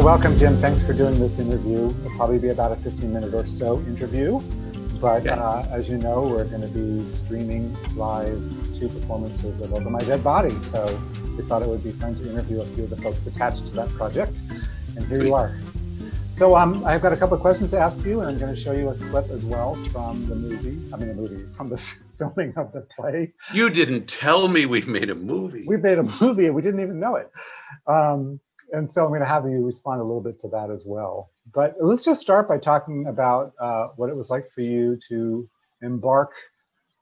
welcome, Jim. Thanks for doing this interview. It'll probably be about a 15-minute or so interview. But as you know, we're going to be streaming live 2 performances of Over My Dead Body. So we thought it would be fun to interview a few of the folks attached to that project. And here you are. So I've got a couple of questions to ask you, and I'm going to show you a clip as well from the movie. From the filming of the play. You didn't tell me we've made a movie. We made a movie, and we didn't even know it. And so I'm going to have you respond a little bit to that as well. But let's just start by talking about what it was like for you to embark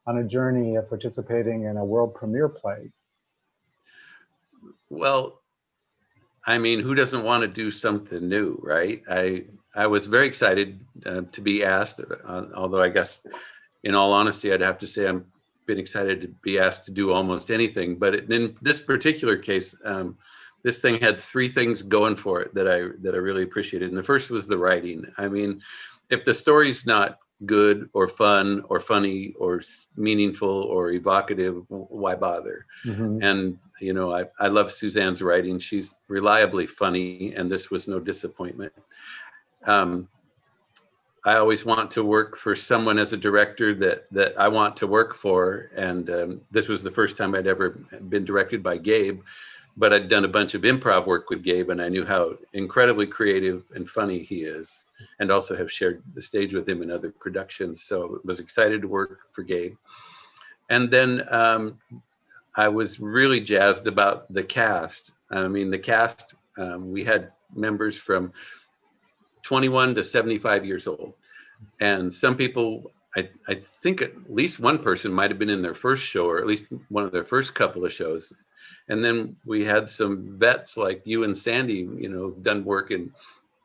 on a journey of participating in a world premiere play. Well, I mean, who doesn't want to do something new, right? I was very excited to be asked, although I guess, in all honesty, I'd have to say I've been excited to be asked to do almost anything. But in this particular case, this thing had 3 things going for it that I really appreciated. And the first was the writing. I mean, if the story's not good or fun or funny or meaningful or evocative, why bother? Mm-hmm. And you know, I love Suzanne's writing. She's reliably funny, and this was no disappointment. I always want to work for someone as a director that I want to work for, and this was the first time I'd ever been directed by Gabe. But I'd done a bunch of improv work with Gabe, and I knew how incredibly creative and funny he is, and also have shared the stage with him in other productions. So I was excited to work for Gabe. And then I was really jazzed about the cast. I mean, the cast, we had members from 21 to 75 years old. And some people, I think at least one person might have been in their first show, or at least one of their first couple of shows. And then we had some vets like you and Sandy, you know, done work in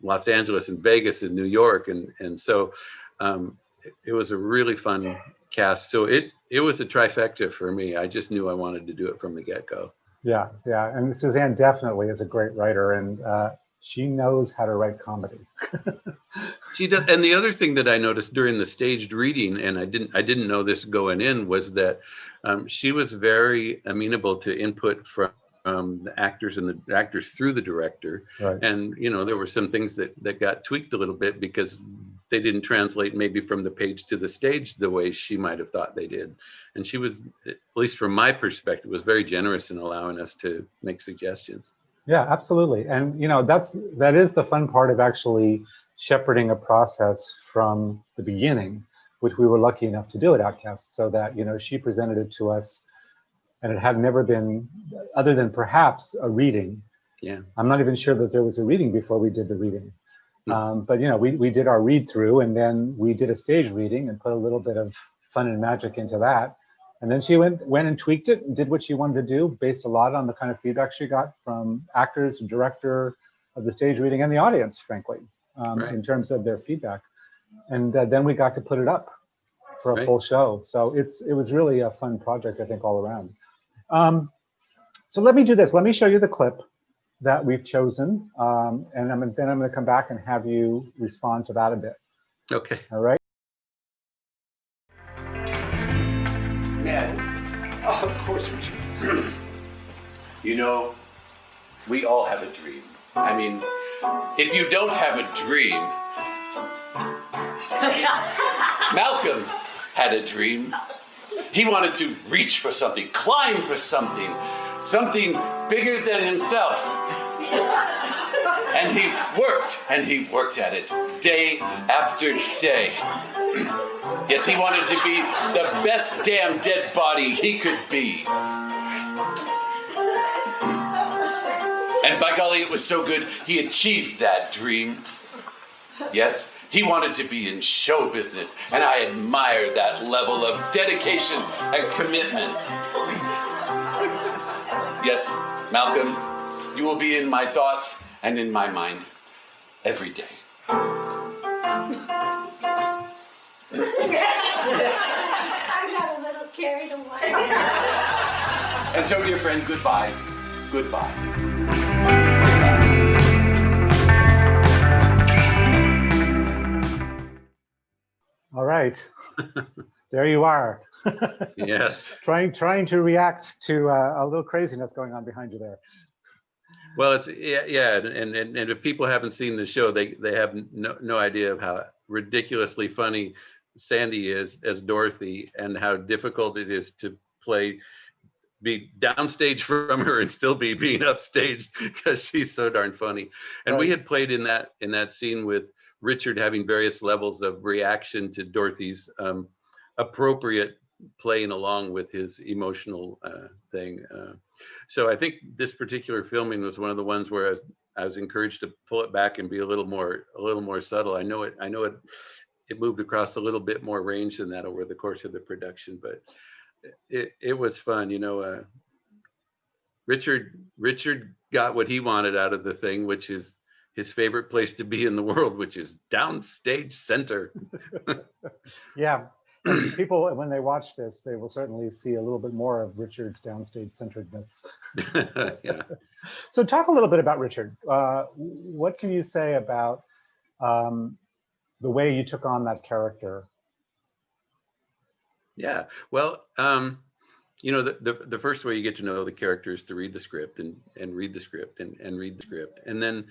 Los Angeles and Vegas and New York. And so it was a really fun cast. So it was a trifecta for me. I just knew I wanted to do it from the get-go. Yeah. And Suzanne definitely is a great writer, and she knows how to write comedy. She does. And the other thing that I noticed during the staged reading, and I didn't know this going in, was that she was very amenable to input from the actors and the actors through the director. Right. And, you know, there were some things that got tweaked a little bit because they didn't translate maybe from the page to the stage the way she might have thought they did. And she was, at least from my perspective, was very generous in allowing us to make suggestions. Yeah, absolutely. And, you know, that is the fun part of actually shepherding a process from the beginning, which we were lucky enough to do at OutCast, so that, you know, she presented it to us, and it had never been, other than perhaps a reading. Yeah. I'm not even sure that there was a reading before we did the reading. But, you know, we did our read through, and then we did a stage reading and put a little bit of fun and magic into that. And then she went and tweaked it and did what she wanted to do, based a lot on the kind of feedback she got from actors, director of the stage reading, and the audience, frankly, right, in terms of their feedback. And then we got to put it up for a right, full show. So it was really a fun project, I think, all around. So let me do this. Let me show you the clip that we've chosen. And then I'm going to come back and have you respond to that a bit. Okay. All right. Oh, of course we do. You know, we all have a dream. I mean, if you don't have a dream, Malcolm had a dream. He wanted to reach for something, climb for something bigger than himself. And he worked at it day after day. Yes, he wanted to be the best damn dead body he could be. And by golly, it was so good, he achieved that dream. Yes, he wanted to be in show business, and I admire that level of dedication and commitment. Yes, Malcolm, you will be in my thoughts and in my mind every day. I got a little carried away. And so, dear friend, goodbye. Goodbye. All right. There you are. Yes. Trying to react to a little craziness going on behind you there. Well, it's yeah, and if people haven't seen the show, they have no idea of how ridiculously funny Sandy is as Dorothy, and how difficult it is to be downstage from her and still be being upstaged because she's so darn funny. And Right. we had played in that scene with Richard having various levels of reaction to Dorothy's appropriate playing along with his emotional thing. So I think this particular filming was one of the ones where I was encouraged to pull it back and be a little more subtle. I know it moved across a little bit more range than that over the course of the production, but it was fun. Richard got what he wanted out of the thing, which is his favorite place to be in the world, which is downstage center. Yeah. And people, when they watch this, they will certainly see a little bit more of Richard's downstage centeredness. Yeah. So talk a little bit about Richard. What can you say about the way you took on that character? Yeah. Well, the first way you get to know the character is to read the script and read the script and read the script. And then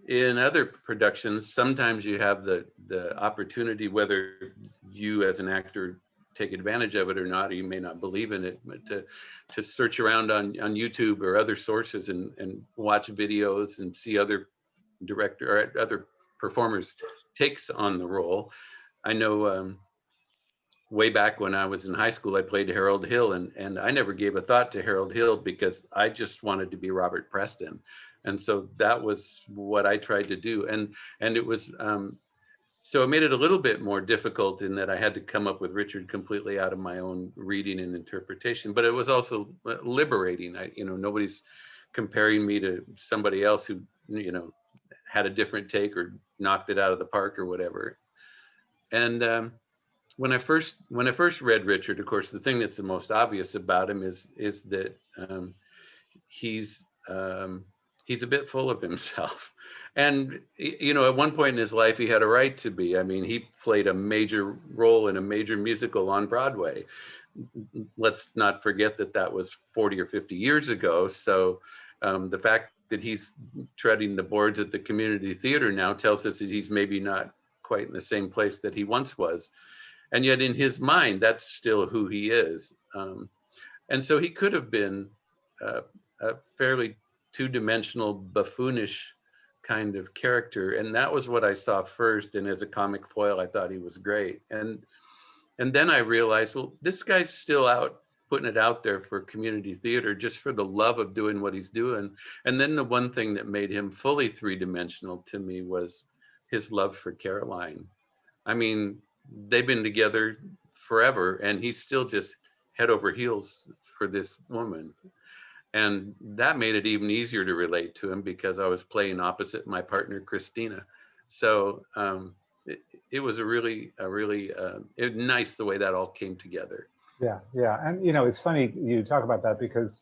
in other productions, sometimes you have the opportunity, whether you as an actor take advantage of it or not, or you may not believe in it, but to search around on YouTube or other sources and watch videos and see other director or other performers' takes on the role. I know way back when I was in high school, I played Harold Hill, and I never gave a thought to Harold Hill because I just wanted to be Robert Preston. And so that was what I tried to do. And it was, so it made it a little bit more difficult in that I had to come up with Richard completely out of my own reading and interpretation, but it was also liberating. Nobody's comparing me to somebody else who, had a different take or knocked it out of the park or whatever. And when I first read Richard, of course, the thing that's the most obvious about him is that he's a bit full of himself. And, at one point in his life, he had a right to be. I mean, he played a major role in a major musical on Broadway. Let's not forget that was 40 or 50 years ago. So the fact that he's treading the boards at the community theater now tells us that he's maybe not quite in the same place that he once was. And yet in his mind, that's still who he is. And so he could have been a fairly two-dimensional, buffoonish kind of character. And that was what I saw first. And as a comic foil, I thought he was great. And then I realized, well, this guy's still putting it out there for community theater just for the love of doing what he's doing. And then the one thing that made him fully three-dimensional to me was his love for Caroline. I mean, they've been together forever, and he's still just head over heels for this woman. And that made it even easier to relate to him because I was playing opposite my partner, Christina. So it was a really nice the way that all came together. Yeah. And, it's funny you talk about that because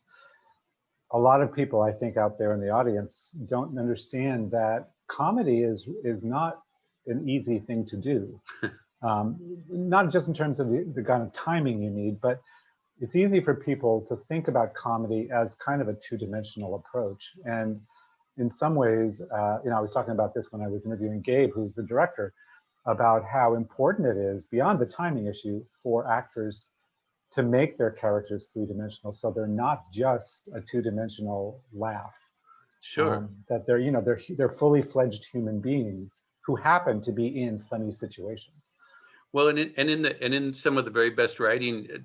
a lot of people, I think, out there in the audience don't understand that comedy is not an easy thing to do. Not just in terms of the kind of timing you need, but it's easy for people to think about comedy as kind of a two-dimensional approach. And in some ways, I was talking about this when I was interviewing Gabe, who's the director, about how important it is, beyond the timing issue, for actors to make their characters three-dimensional, so they're not just a two-dimensional laugh. Sure. That they're fully fledged human beings who happen to be in funny situations. Well, and in some of the very best writing,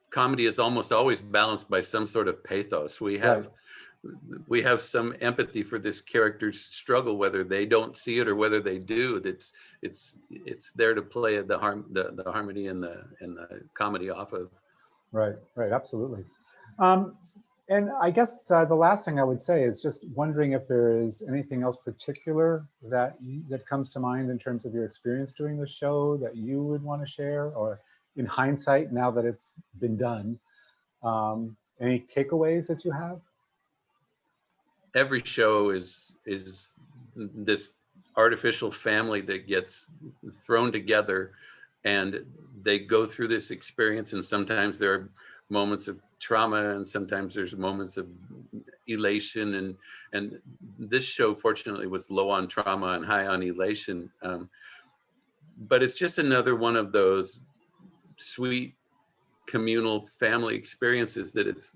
comedy is almost always balanced by some sort of pathos. We have some empathy for this character's struggle, whether they don't see it or whether they do. It's there to play the harmony and the comedy off of. Right, absolutely. And I guess the last thing I would say is just wondering if there is anything else particular that comes to mind in terms of your experience doing the show that you would want to share, or in hindsight, now that it's been done, any takeaways that you have? Every show is this artificial family that gets thrown together, and they go through this experience, and sometimes there are moments of trauma, and sometimes there's moments of elation, and this show fortunately was low on trauma and high on elation. But it's just another one of those sweet communal family experiences that it's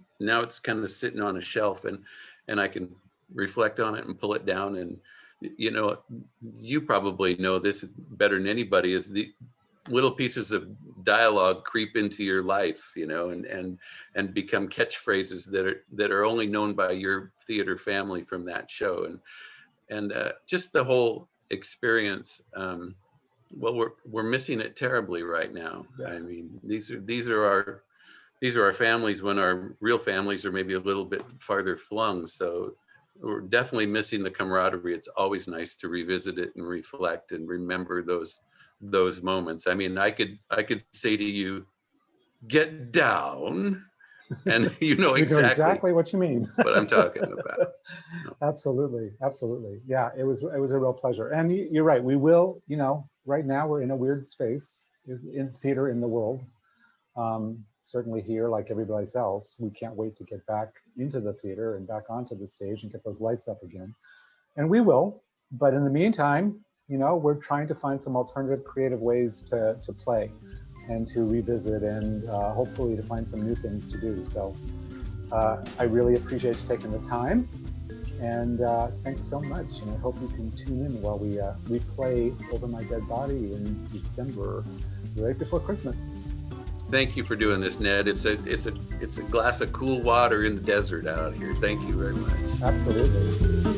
kind of sitting on a shelf, and I can reflect on it and pull it down. And you know, you probably know this better than anybody, is the little pieces of dialogue creep into your life, you know, and become catchphrases that are only known by your theater family from that show. And just the whole experience, well, we're missing it terribly right now. Yeah. I mean, these are our families when our real families are maybe a little bit farther flung. So we're definitely missing the camaraderie. It's always nice to revisit it and reflect and remember those moments. I mean, I could say to you, get down, and you know exactly what you mean. what I'm talking about. Absolutely. Yeah, it was a real pleasure. And you're right, we will, you know, right now we're in a weird space in theater in the world. Certainly here, like everybody else, we can't wait to get back into the theater and back onto the stage and get those lights up again. And we will, but in the meantime, you know, we're trying to find some alternative creative ways to play and to revisit, and hopefully to find some new things to do. So I really appreciate you taking the time, and thanks so much. And I hope you can tune in while we play Over My Dead Body in December, right before Christmas. Thank you for doing this, Ned. It's a glass of cool water in the desert out here. Thank you very much. Absolutely.